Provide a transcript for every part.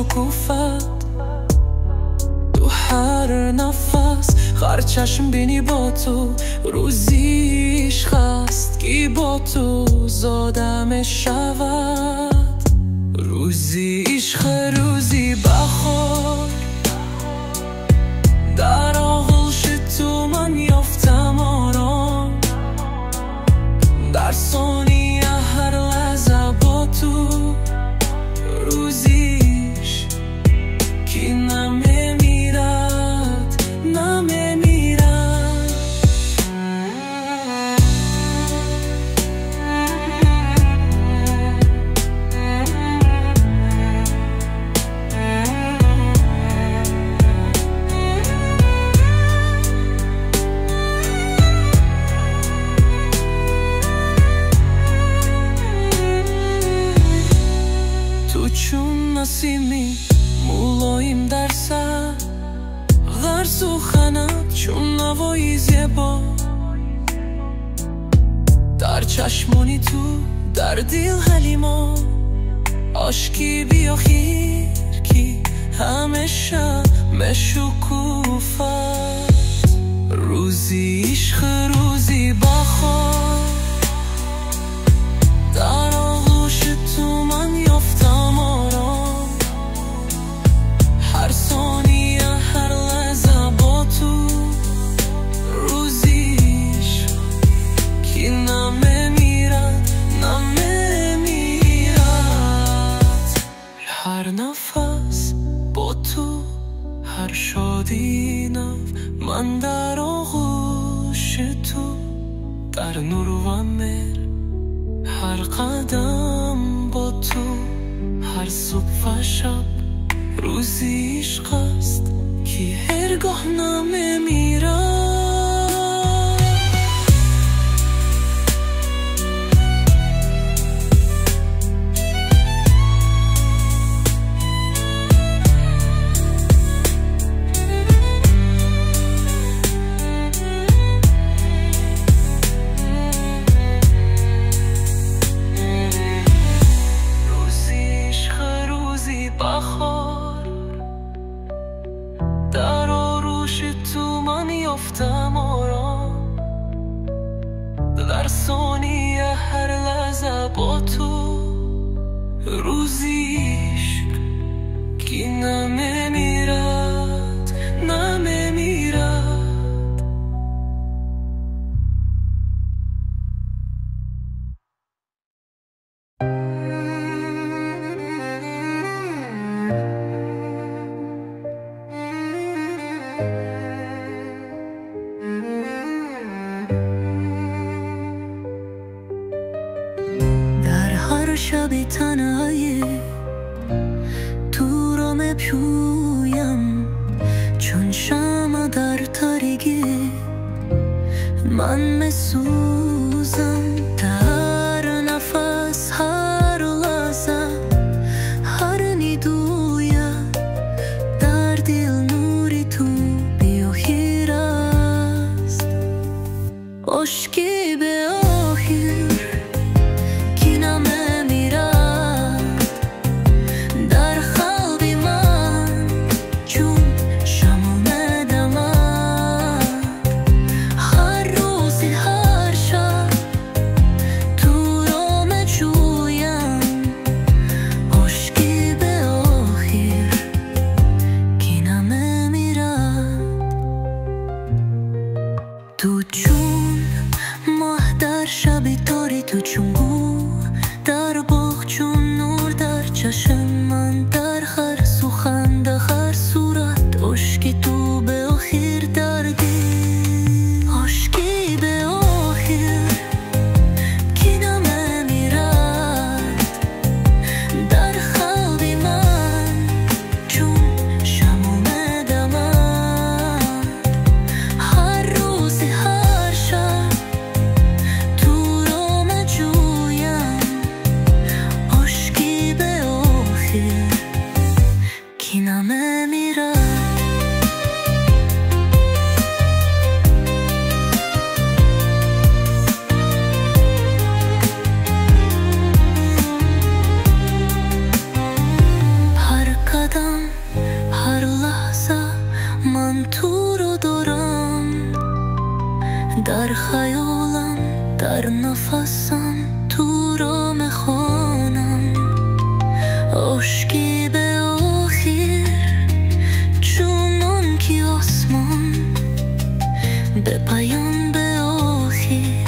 شکوفت تو هر نفس هر چشم بینی با تو روزیش خست کی با تو زادم شود روزی عشق روزی بخور در آغوش تو من یافتم آرام در ثانیه هر لحظه با تو روزیش کی نمیمیرد نمیمیرد تو چون نسیمی ملایم در سر غر سخنت چون نوایی زیبا در چشمانی تو در دل حلیما عشقی بیا خیر کی همیشه مشکوفت روزی عشق روزی بخور در آغوش تو من یافتم آرام هر ثانیه هر لحظه با تو روزیش کی نمیمیرد نمیمیرد هر نفس با تو هر شادی نو من در آغوش تو در نور و مهر هر قدم با تو هر صبح و شب روزی عشق است که هرگاه نمیمیرد بخور در آغوش تو من یافتم آرام در ثانیه هر لحظه با تو روزیش کی نمیمیرد نمیمیرد شب تنهایی تو را میپویم چون شمع در تاریکی من میسوزم در نفس هر لحظه هر نیدویه در دل نوری تو بیاخیر است عشقی به آخر کی تو چون ماه در شب تاری تو چون گو در باغ چون نور در چشم من در هر سخن در هر صورت عشقی تو به آخر دردی عشقی به آخر کی نمیمیرد در قلب من چون شمع دمد هر روز هر شب تو را میجویم عشقی به آخر عشقی به آخر چونان که آسمان به پایان به آخر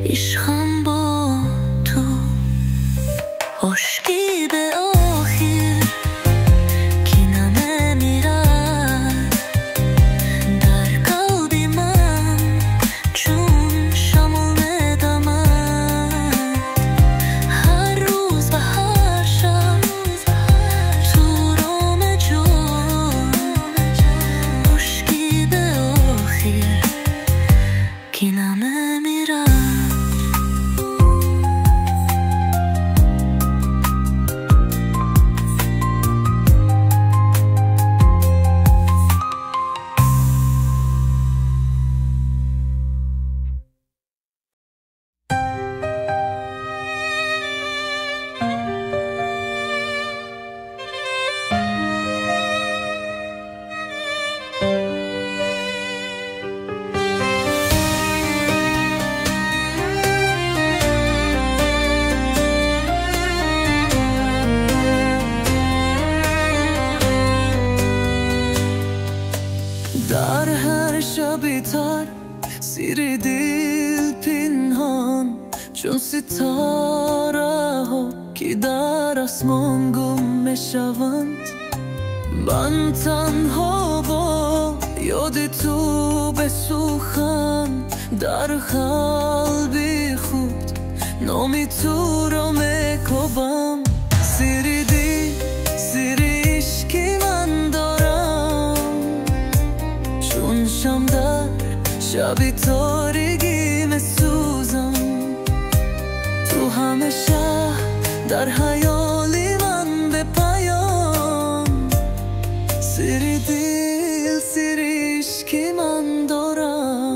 عشقم با تو عشقی به آخر که نمیرد در قلب من چون شمال ندمد هر روز و هر شب تو رام جان عشقی به آخر که نمیرد در هر شبی تر زیر دل پنهان چون ستاره ها که در آسمان گم میشوند من تنها با یاد تو بسوخم در قلب خود نام تو را میکوبم زیر دل زیر عشقی من دارم چون شم در شب تاریکی میسوزم تو همیشه در حیالی من به پایان زیر دل زیر عشقی من دارم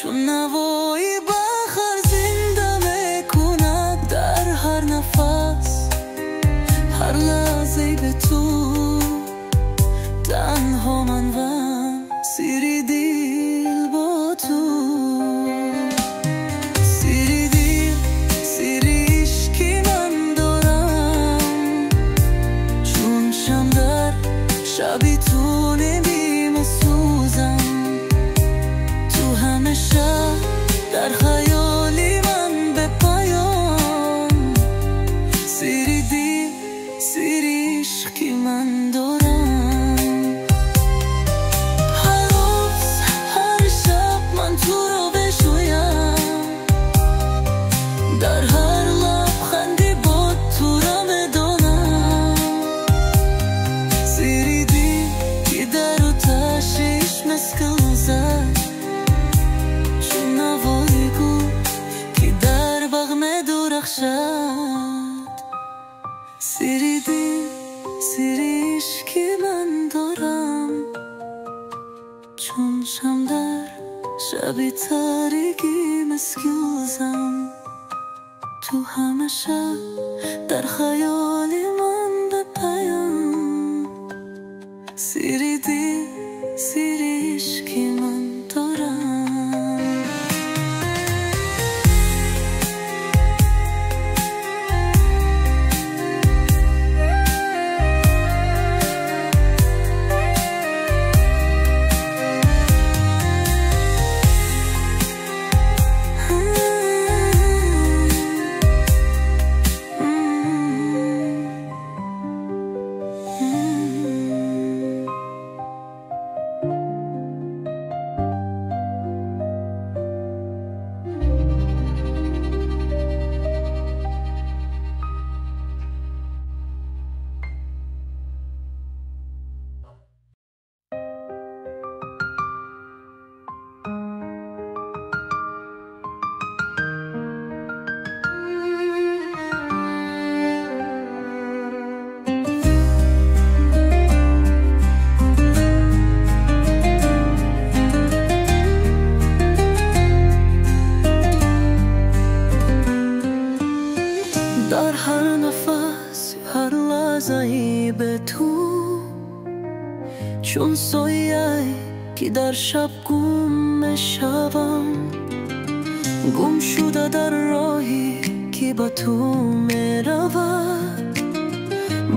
چون نوایی بخر زنده میکند در هر نفس هر لحظه به تو تنها من و زیر دل با تو زیر دل زیر عشقی من دارم چون شم در شبی تو نمیسوزم همیشه در خیالی من به پایان زیر دل زیر عشقی من دارم هر روز هر شب من تو را بشویم در هر لبخندی با تو را میدانم زیر دل که در آتشش مسکل زد نوای گل که در باغ می درخشد زیر دل زیر عشقی من دارم چون شم در شب تاریکی مسکوزم تو همیشه در خیالی من به پایان زیر دل زیر عشقی من دارم در هر نفس هر لحظه‌ای به تو، چون سایه‌ای که در شب گم میشوم، گم شده در راهی که با تو میرود.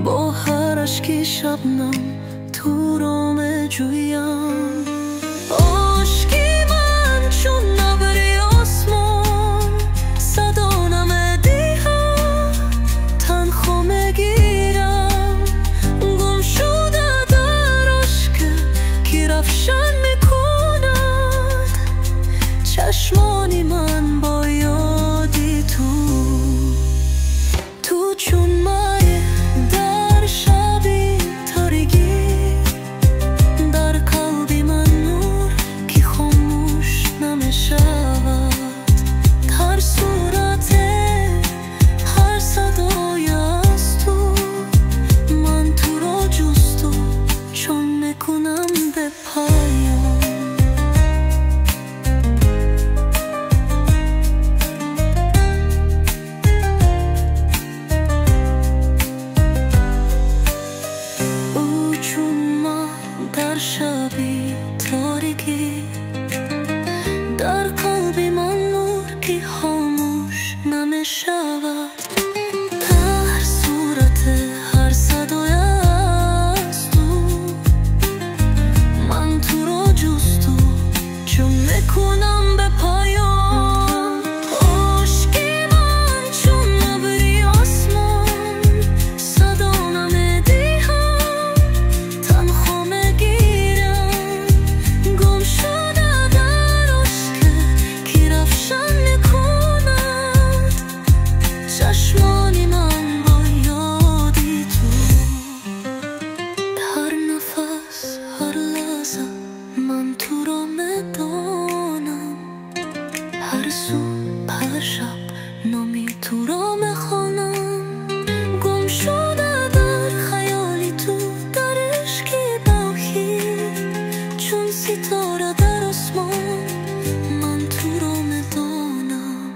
با هر اشک شبنم تو رو میجویم. عشقی من چون ابر آسمان، صدا نمیدهد تنها میگیرم. گم شده در عشق که روشن میکند چشمان من با یادی تو. تو چون مایه در شبی تاریکی، در قلبی من نور که خاموش نمیشود. هر صورت هر صدای از تو، من تو را جستو چون میکنم به پایان. در شبی تاریکی، در قلبی من نور که خاموش نمیشود. هر صورت هر صدای از تو، من تو را جستو چون میکنم به پایان. عشقی من چون ابر آسمان، صدا نمیدهم تنها میگیرم. گم شده در عشق که روشن میکند چشمان من با یادی تو. هر نفس هر لحظه من تو را میدانم، هر صبح هر شب نامی تو را میخوانم. گم شده در خیالی تو، در عشقی باقی چون ستاره در آسمان، من تو را میدانم.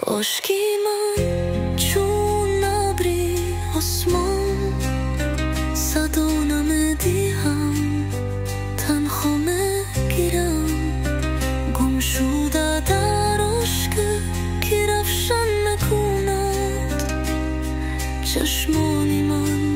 عشقی من چون ابر آسمان، صدا نمیدهم تنها میگیرم. گم شده در عشق که روشن میکند چشمان من